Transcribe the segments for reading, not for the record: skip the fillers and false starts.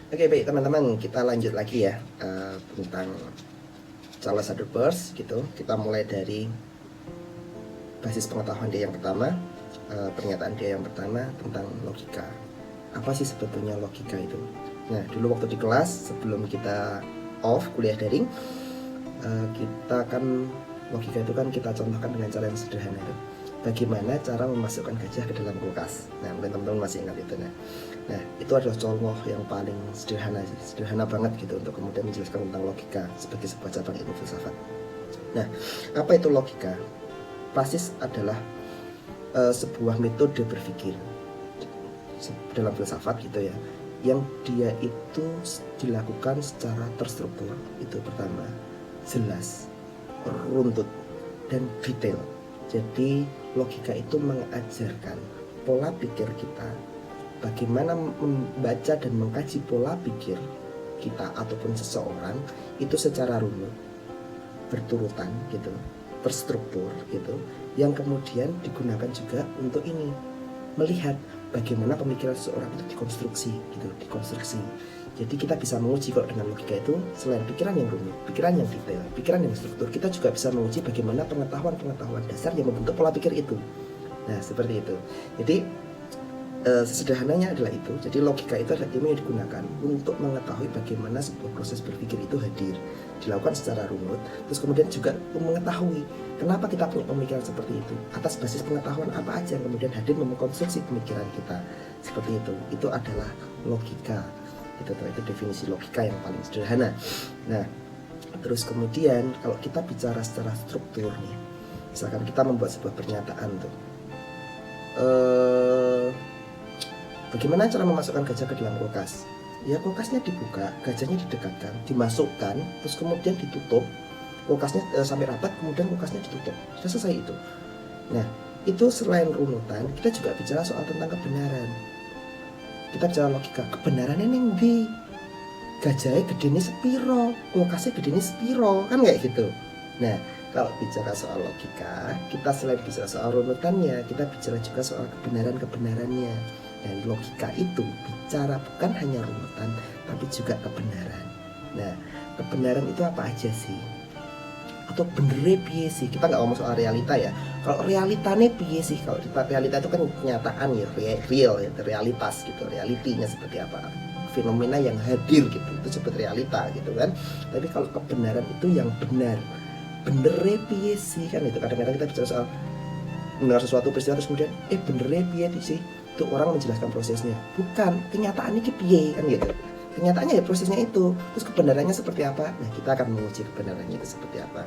Oke, baik teman-teman, kita lanjut lagi ya tentang Charles Peirce gitu. Kita mulai dari basis pengetahuan dia yang pertama, pernyataan dia yang pertama tentang logika. Apa sih sebetulnya logika itu? Nah, dulu waktu di kelas sebelum kita off kuliah daring, kita kan logika itu kan kita contohkan dengan cara yang sederhana itu. Bagaimana cara memasukkan gajah ke dalam kulkas. Nah, mungkin teman-teman masih ingat itu. Nah, itu adalah contoh yang paling sederhana sih, sederhana banget gitu untuk kemudian menjelaskan tentang logika sebagai sebuah cabang ilmu filsafat. Nah, apa itu logika? Basis adalah sebuah metode berpikir dalam filsafat gitu ya, yang dia itu dilakukan secara terstruktur. Itu pertama, jelas, runtut, dan detail. Jadi logika itu mengajarkan pola pikir kita, bagaimana membaca dan mengkaji pola pikir kita ataupun seseorang itu secara runut, berturutan gitu, terstruktur gitu, yang kemudian digunakan juga untuk ini, melihat bagaimana pemikiran seseorang itu dikonstruksi gitu, dikonstruksi. Jadi kita bisa menguji kalau dengan logika itu, selain pikiran yang rumit, pikiran yang detail, pikiran yang struktur, kita juga bisa menguji bagaimana pengetahuan-pengetahuan dasar yang membentuk pola pikir itu. Nah, seperti itu. Jadi sesederhananya adalah itu. Jadi logika itu adalah ilmu yang digunakan untuk mengetahui bagaimana sebuah proses berpikir itu hadir, dilakukan secara runut, terus kemudian juga mengetahui kenapa kita punya pemikiran seperti itu, atas basis pengetahuan apa aja yang kemudian hadir mengkonstruksi pemikiran kita seperti itu. Itu adalah logika. Itu definisi logika yang paling sederhana. Nah, terus kemudian kalau kita bicara secara struktur nih, misalkan kita membuat sebuah pernyataan tuh, bagaimana cara memasukkan gajah ke dalam kulkas? Ya, kulkasnya dibuka, gajahnya didekatkan, dimasukkan, terus kemudian ditutup, kulkasnya sampai rapat, kemudian kulkasnya ditutup. Sudah selesai itu. Nah, itu selain runutan, kita juga bicara soal tentang kebenaran. Kita bicara logika, kebenarannya ning ndi? Gajahnya gedene sepiro, kulkasnya gedene sepiro, kan kayak gitu. Nah, kalau bicara soal logika, kita selain bicara soal runutannya, kita bicara juga soal kebenaran-kebenarannya. Dan logika itu bicara bukan hanya runutan, tapi juga kebenaran. Nah, kebenaran itu apa aja sih? Atau bener piye sih? Kita nggak ngomong soal realita ya. Kalau realitanya piye sih? Kalau realita itu kan kenyataan ya, real ya, realitas gitu, realitinya seperti apa, fenomena yang hadir gitu, itu disebut realita gitu kan. Tapi kalau kebenaran itu yang benar, bener piye sih, kan itu kadang-kadang kita bicara soal mendengar sesuatu peristiwa terus kemudian bener piye sih, itu orang menjelaskan prosesnya, bukan kenyataan ini piye kan gitu. Kenyataannya ya prosesnya itu, terus kebenarannya seperti apa? Nah, kita akan menguji kebenarannya itu seperti apa.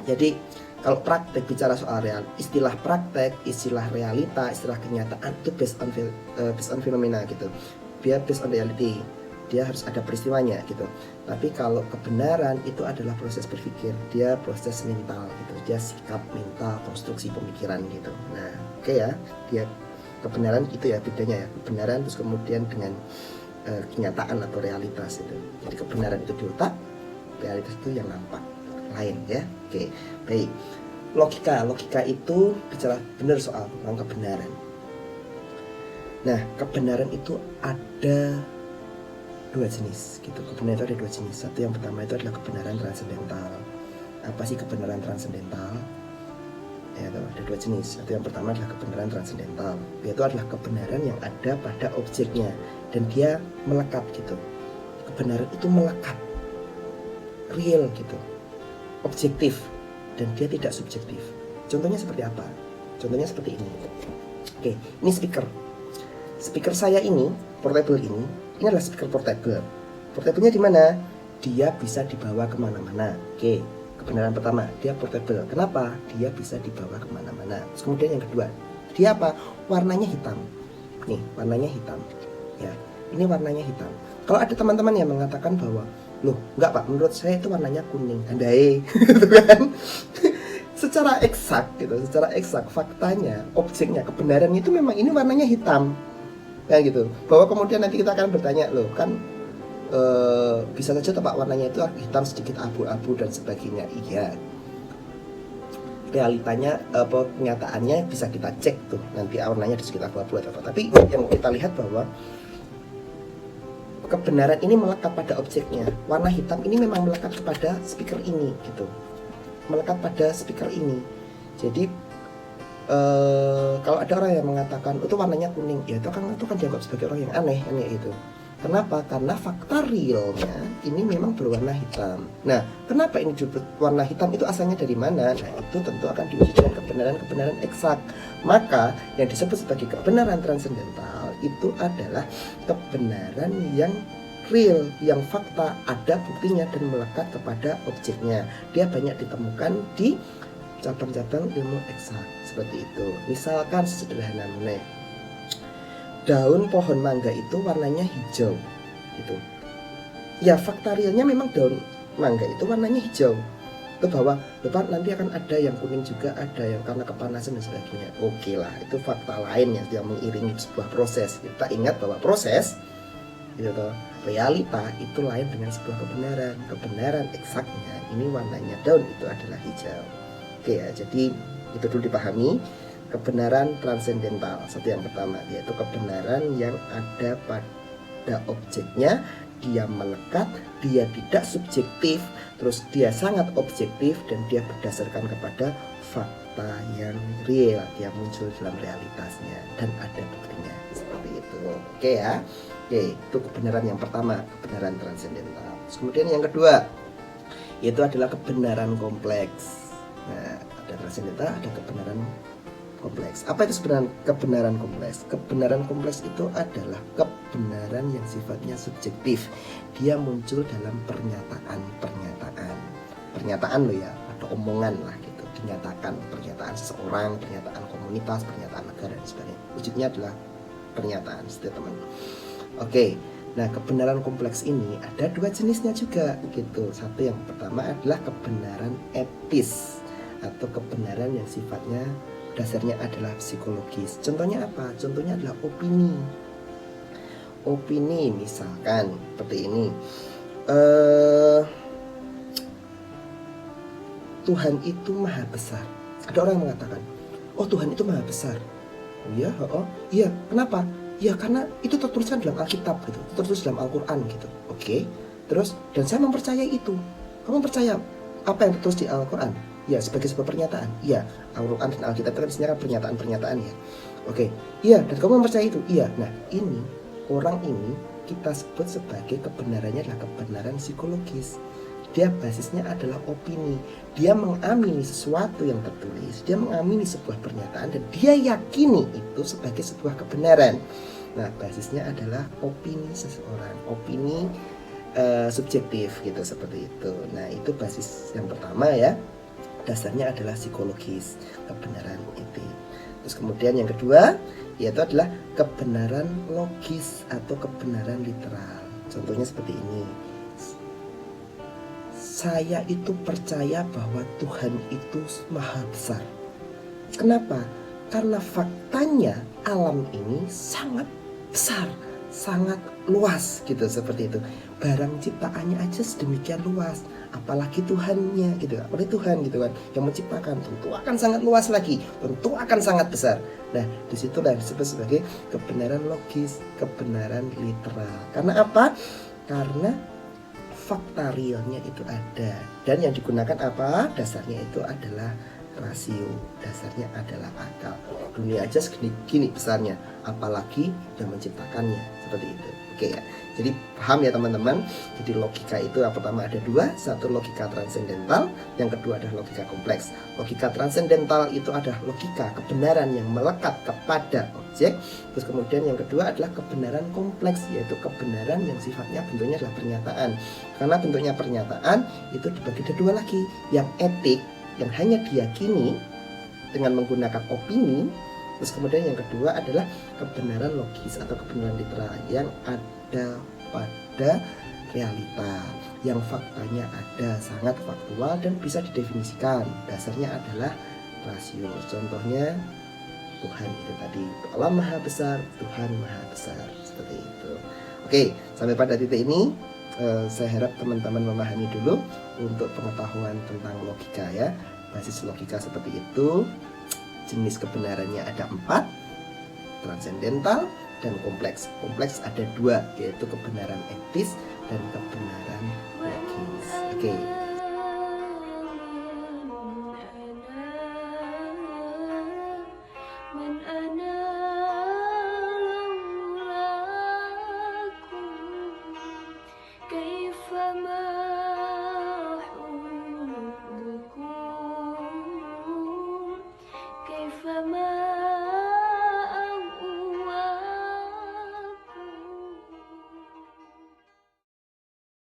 Jadi kalau praktek bicara soal real, istilah praktek, istilah realita, istilah kenyataan itu based on fenomena gitu. Dia based on reality, dia harus ada peristiwanya gitu. Tapi kalau kebenaran itu adalah proses berpikir, dia proses mental gitu, dia sikap mental, konstruksi pemikiran gitu. Nah, oke ya, dia kebenaran itu ya bedanya ya, kebenaran terus kemudian dengan kenyataan atau realitas itu. Jadi kebenaran itu di otak, realitas itu yang nampak lain ya. Oke, baik. Logika itu bicara benar soal tentang kebenaran. Nah, kebenaran itu ada dua jenis gitu. Kebenaran itu ada dua jenis. Satu, yang pertama itu adalah kebenaran transendental. Apa sih kebenaran transendental? Ya, ada dua jenis. Satu, yang pertama adalah kebenaran transendental, yaitu adalah kebenaran yang ada pada objeknya dan dia melekat gitu. Kebenaran itu melekat, real gitu, objektif, dan dia tidak subjektif. Contohnya seperti apa? Contohnya seperti ini. Oke, ini speaker saya ini, portable ini adalah speaker portable. Portable-nya di mana? Dia bisa dibawa kemana-mana. Oke, kebenaran pertama, dia portable. Kenapa? Dia bisa dibawa kemana-mana. Terus kemudian yang kedua, dia apa? Warnanya hitam. Nih, warnanya hitam. Ya, ini warnanya hitam. Kalau ada teman-teman yang mengatakan bahwa, loh, enggak Pak, menurut saya itu warnanya kuning. Andai, gitu kan? Secara eksak gitu, secara eksak faktanya, objeknya, kebenarannya itu memang ini warnanya hitam. Kayak gitu. Bahwa kemudian nanti kita akan bertanya, loh, kan bisa saja Pak warnanya itu hitam sedikit abu-abu dan sebagainya. Iya, realitanya kenyataannya bisa kita cek tuh nanti warnanya di sekitar abu-abu atau apa. Tapi yang kita lihat bahwa kebenaran ini melekat pada objeknya. Warna hitam ini memang melekat kepada speaker ini gitu, melekat pada speaker ini. Jadi kalau ada orang yang mengatakan itu warnanya kuning, ya itu kan dianggap sebagai orang yang aneh itu. Kenapa? Karena fakta realnya ini memang berwarna hitam. Nah, kenapa ini disebut warna hitam, itu asalnya dari mana? Nah, itu tentu akan diuji dengan kebenaran eksak. Maka yang disebut sebagai kebenaran transendental itu adalah kebenaran yang real, yang fakta, ada buktinya dan melekat kepada objeknya. Dia banyak ditemukan di cabang-cabang ilmu eksak seperti itu. Misalkan sederhana daun pohon mangga itu warnanya hijau gitu. Ya fakta realnya memang daun mangga itu warnanya hijau. Itu bahwa depan nanti akan ada yang kuning juga, ada yang karena kepanasan dan sebagainya. Oke lah, itu fakta lain yang mengiringi sebuah proses. Kita ingat bahwa proses gitu toh, realita itu lain dengan sebuah kebenaran eksaknya. Ini warnanya daun itu adalah hijau. Oke ya, jadi itu dulu dipahami. Kebenaran transendental, satu yang pertama, yaitu kebenaran yang ada pada objeknya, dia melekat, dia tidak subjektif, terus dia sangat objektif dan dia berdasarkan kepada fakta yang real, dia muncul dalam realitasnya dan ada buktinya seperti itu. Oke ya, oke, itu kebenaran yang pertama, kebenaran transendental. Kemudian yang kedua, yaitu adalah kebenaran kompleks. Nah, ada transendental, ada kebenaran kompleks. Apa itu sebenarnya kebenaran kompleks? Kebenaran kompleks itu adalah kebenaran yang sifatnya subjektif. Dia muncul dalam pernyataan loh ya, atau omongan lah gitu. Dinyatakan, pernyataan seseorang, pernyataan komunitas, pernyataan negara dan sebagainya. Wujudnya adalah pernyataan, teman. Oke. Nah, kebenaran kompleks ini ada dua jenisnya juga gitu. Satu, yang pertama adalah kebenaran etis atau kebenaran yang sifatnya dasarnya adalah psikologis. Contohnya apa? Contohnya adalah opini. Opini misalkan seperti ini. Tuhan itu maha besar. Ada orang yang mengatakan, oh Tuhan itu maha besar. Oh iya, iya. Kenapa? Ya karena itu tertuliskan dalam Alkitab gitu, tertulis dalam Al-Quran gitu. Oke. Terus dan saya mempercayai itu. Kamu percaya apa yang tertulis di Al-Quran? Ya, sebagai sebuah pernyataan. Ya, Al-Quran dan Alkitab itu kan sebenarnya pernyataan-pernyataan ya. Oke, iya, dan kamu mempercayai itu? Iya. Nah, ini, orang ini kita sebut sebagai kebenarannya adalah kebenaran psikologis. Dia basisnya adalah opini. Dia mengamini sesuatu yang tertulis, dia mengamini sebuah pernyataan dan dia yakini itu sebagai sebuah kebenaran. Nah, basisnya adalah opini seseorang, opini subjektif gitu, seperti itu. Nah, itu basis yang pertama ya. Dasarnya adalah psikologis, kebenaran itu. Terus kemudian yang kedua, yaitu adalah kebenaran logis atau kebenaran literal. Contohnya seperti ini. Saya itu percaya bahwa Tuhan itu maha besar. Kenapa? Karena faktanya alam ini sangat besar, sangat luas gitu, seperti itu. Barang ciptaannya aja sedemikian luas, apalagi Tuhannya gitu, apalagi Tuhan gitu kan yang menciptakan, tentu akan sangat luas lagi, tentu akan sangat besar. Nah, disitulah disebut sebagai kebenaran logis, kebenaran literal. Karena apa? Karena fakta realnya itu ada, dan yang digunakan apa? Dasarnya itu adalah rasio, dasarnya adalah akal. Dunia aja segini besarnya, apalagi yang menciptakannya, seperti itu. Oke ya. Jadi paham ya teman-teman. Jadi logika itu yang pertama ada dua, satu logika transendental, yang kedua adalah logika kompleks. Logika transendental itu adalah logika kebenaran yang melekat kepada objek. Terus kemudian yang kedua adalah kebenaran kompleks, yaitu kebenaran yang sifatnya bentuknya adalah pernyataan. Karena bentuknya pernyataan itu dibagi ada dua lagi, yang etik yang hanya diyakini dengan menggunakan opini. Terus kemudian yang kedua adalah kebenaran logis atau kebenaran literal yang ada pada realita, yang faktanya ada, sangat faktual dan bisa didefinisikan. Dasarnya adalah rasio. Contohnya Tuhan itu tadi, Allah maha besar, Tuhan maha besar, seperti itu. Oke, sampai pada titik ini saya harap teman-teman memahami dulu untuk pengetahuan tentang logika ya. Basis logika seperti itu. Jenis kebenarannya ada 4, transendental, dan kompleks. Kompleks ada dua, yaitu kebenaran etis dan kebenaran logis. Oke.